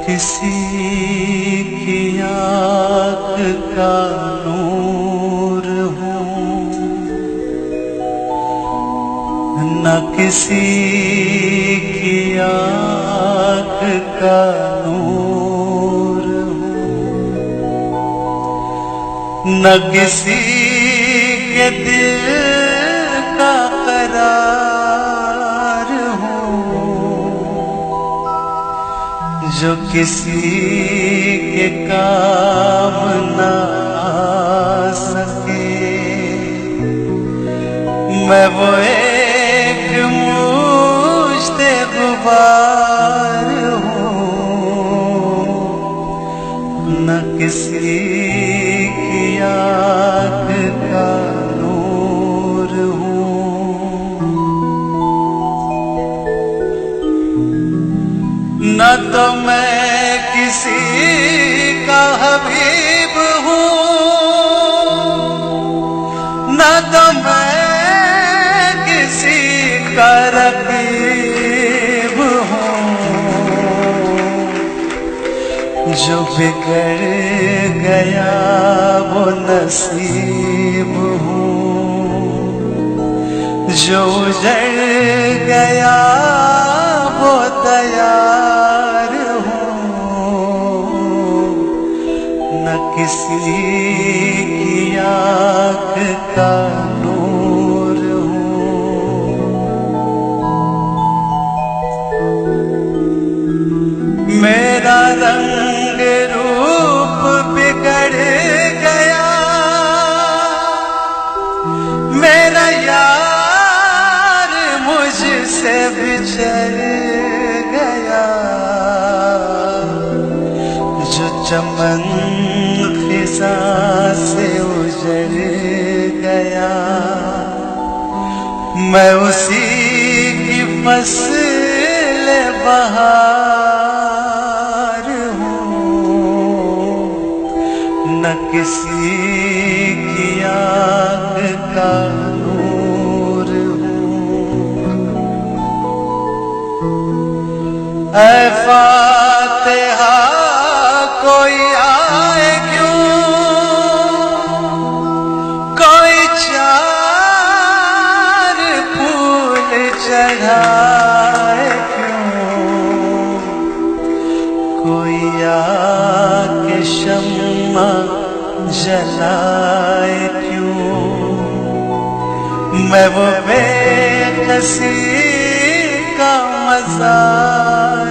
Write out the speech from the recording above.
किसी की आँख का नूर हूँ, न किसी की आँख का नूर हूँ, न किसी के दिल का करार हूँ, जो किसी के काम ना आ सके। मैं वो एक मुश्ते गुबार हूँ, न किसी की आँख का नूर हूँ, न तो मैं किसी का हबीब हूँ, न तो मैं किसी का रकीब हूँ, जो बिगड़ गया वो नसीब हूँ, जो उजड़ गया वो तैयार हूँ, न किसी की आँख का नूर हूँ। मेरा रंग रूप बिगड़ गया, मेरा यार मुझसे बिछड़ गया, जो चमन खिज़ा से उजड़ गया, मैं उसी की फसल बहार हूँ, न किसी की आँख का नूर हूँ। ऐ फातिहा कोई आए क्यों, कोई चार फूल चढ़ाए क्यों, कोई आके शम्मा जलाए क्यों। मैं वो बेकसी का मज़ार